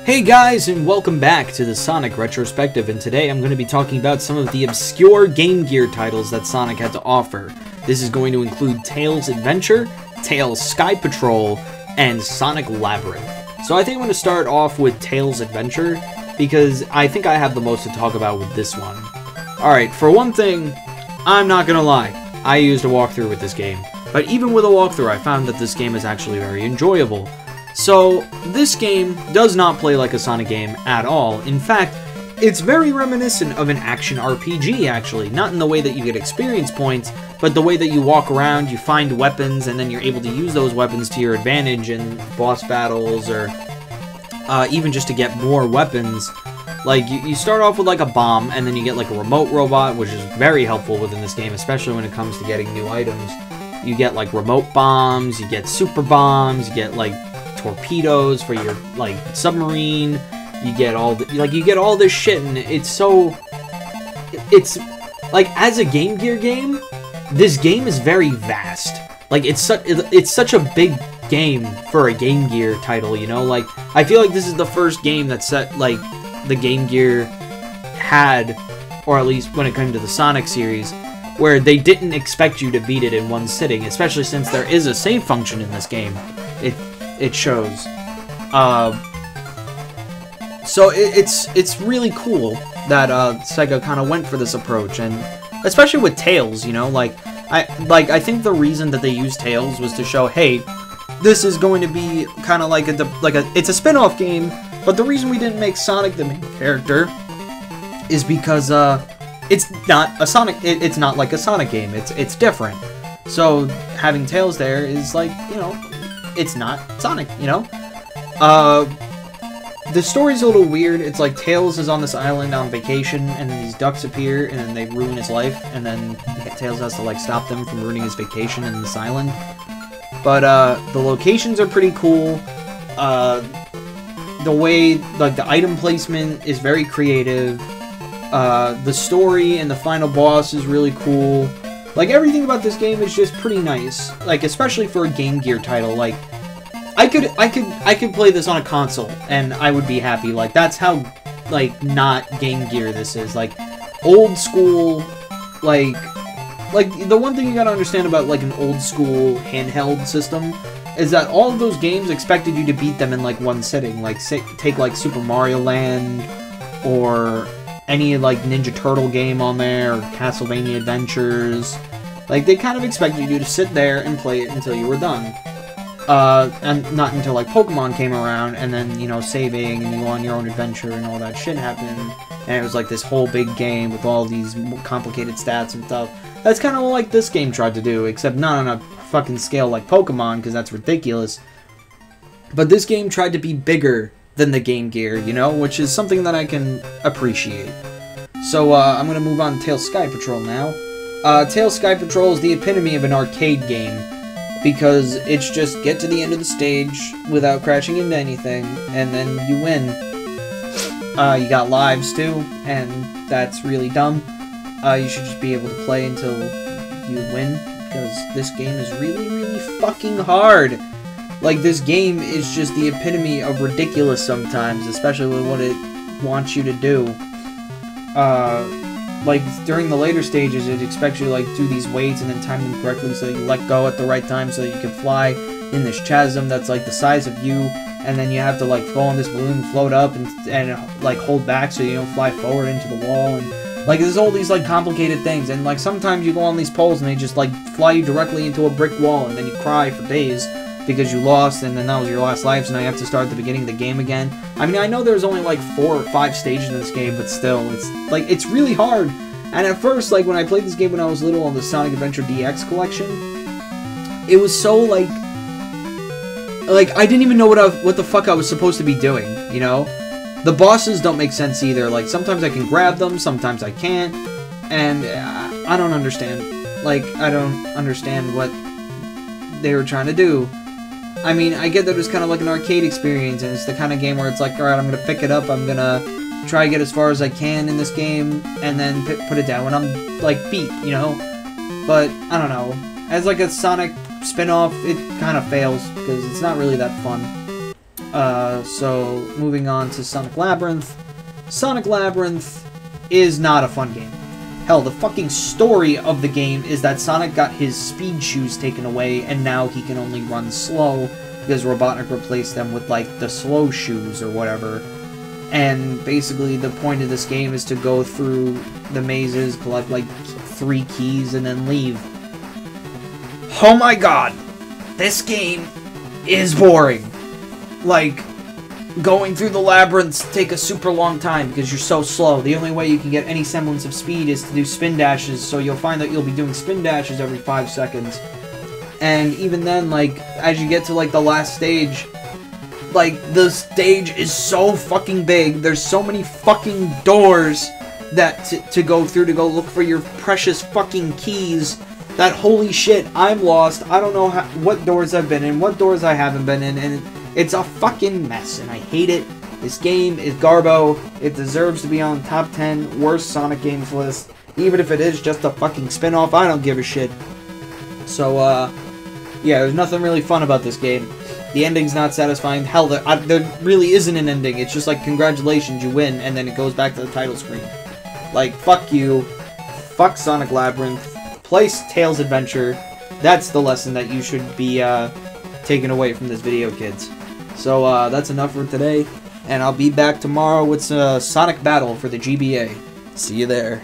Hey guys, and welcome back to the Sonic Retrospective, and today I'm going to be talking about some of the obscure Game Gear titles that Sonic had to offer. This is going to include Tails Adventure, Tails Skypatrol, and Sonic Labyrinth. So I think I'm going to start off with Tails Adventure, because I think I have the most to talk about with this one. Alright, for one thing, I'm not going to lie, I used a walkthrough with this game. But even with a walkthrough, I found that this game is actually very enjoyable. So, this game does not play like a Sonic game at all. In fact, it's very reminiscent of an action RPG, actually. Not in the way that you get experience points, but the way that you walk around, you find weapons, and then you're able to use those weapons to your advantage in boss battles, or even just to get more weapons. Like, you start off with like a bomb, and then you get like a remote robot, which is very helpful within this game, especially when it comes to getting new items. You get like remote bombs, you get super bombs, you get like torpedoes for your like submarine. You get all this shit, and it's like, as a Game Gear game, this game is very vast. Like, it's such a big game for a Game Gear title, you know? Like, I feel like this is the first game that like the Game Gear had, or at least when it came to the Sonic series, where they didn't expect you to beat it in one sitting, especially since there is a save function in this game. It shows. So it's really cool that Sega kind of went for this approach, and especially with Tails, you know, I think the reason that they used Tails was to show, hey, this is going to be kind of like it's a spin-off game, but the reason we didn't make Sonic the main character is because it's not a Sonic. It's not like a Sonic game. It's different. So having Tails there is like, you know, it's not Sonic, you know? The story's a little weird. It's like Tails is on this island on vacation, and then these ducks appear, and then they ruin his life, and then Tails has to, like, stop them from ruining his vacation in this island. But, the locations are pretty cool. The way, like, the item placement is very creative. The story and the final boss is really cool. Like, everything about this game is just pretty nice. Like, especially for a Game Gear title. Like, I could play this on a console, and I would be happy. Like, that's how, like, not Game Gear this is. Like, old school, like, the one thing you gotta understand about, like, an old school handheld system is that all of those games expected you to beat them in, like, one sitting. Like, take, like, Super Mario Land, or any, like, Ninja Turtle game on there, or Castlevania Adventures. Like, they kind of expected you to sit there and play it until you were done. And not until, like, Pokemon came around, and then, you know, saving, and you go on your own adventure, and all that shit happened. And it was, like, this whole big game with all these complicated stats and stuff. That's kind of like this game tried to do, except not on a fucking scale like Pokemon, because that's ridiculous. But this game tried to be bigger than the Game Gear, you know, which is something that I can appreciate. So, I'm gonna move on to Tails Skypatrol now. Tails Skypatrol is the epitome of an arcade game, because it's just get to the end of the stage without crashing into anything, and then you win. You got lives too, and that's really dumb. You should just be able to play until you win, because this game is really, really fucking hard. Like, this game is just the epitome of ridiculous sometimes, especially with what it wants you to do. Like, during the later stages, it expects you to, like, do these weights and then time them correctly so that you let go at the right time so that you can fly in this chasm that's, like, the size of you, and then you have to, like, go on this balloon, float up, and like, hold back so you don't fly forward into the wall, and, like, there's all these, like, complicated things, and, like, sometimes you go on these poles and they just, like, fly you directly into a brick wall, and then you cry for days because you lost, and then that was your last life, so now you have to start at the beginning of the game again. I mean, I know there's only, like, 4 or 5 stages in this game, but still, it's, like, it's really hard. And at first, like, when I played this game when I was little on the Sonic Adventure DX collection, it was so, like, I didn't even know what the fuck I was supposed to be doing, you know? The bosses don't make sense either. Like, sometimes I can grab them, sometimes I can't, and I don't understand. Like, I don't understand what they were trying to do. I mean, I get that it's kind of like an arcade experience, and it's the kind of game where it's like, alright, I'm gonna pick it up, I'm gonna try to get as far as I can in this game, and then put it down when I'm, like, beat, you know? But, I don't know. As, like, a Sonic spin-off, it kind of fails, because it's not really that fun. So, moving on to Sonic Labyrinth. Sonic Labyrinth is not a fun game. Hell, the fucking story of the game is that Sonic got his speed shoes taken away, and now he can only run slow, because Robotnik replaced them with, like, the slow shoes or whatever. And basically the point of this game is to go through the mazes, collect, like, 3 keys, and then leave. Oh my god! This game is boring! Like, going through the labyrinths take a super long time because you're so slow. The only way you can get any semblance of speed is to do spin dashes, so you'll find that you'll be doing spin dashes every 5 seconds. And even then, like, as you get to, like, the last stage, like, the stage is so fucking big. There's so many fucking doors that to go through to go look for your precious fucking keys that, holy shit, I'm lost. I don't know what doors I've been in, what doors I haven't been in, and it's a fucking mess, and I hate it. This game is garbo. It deserves to be on top 10 worst Sonic games list. Even if it is just a fucking spin-off, I don't give a shit. So, yeah, there's nothing really fun about this game. The ending's not satisfying. Hell, there really isn't an ending. It's just like, congratulations, you win, and then it goes back to the title screen. Like, fuck you. Fuck Sonic Labyrinth. Play Tails Adventure. That's the lesson that you should be, taken away from this video, kids. So, that's enough for today, and I'll be back tomorrow with Sonic Battle for the GBA. See you there.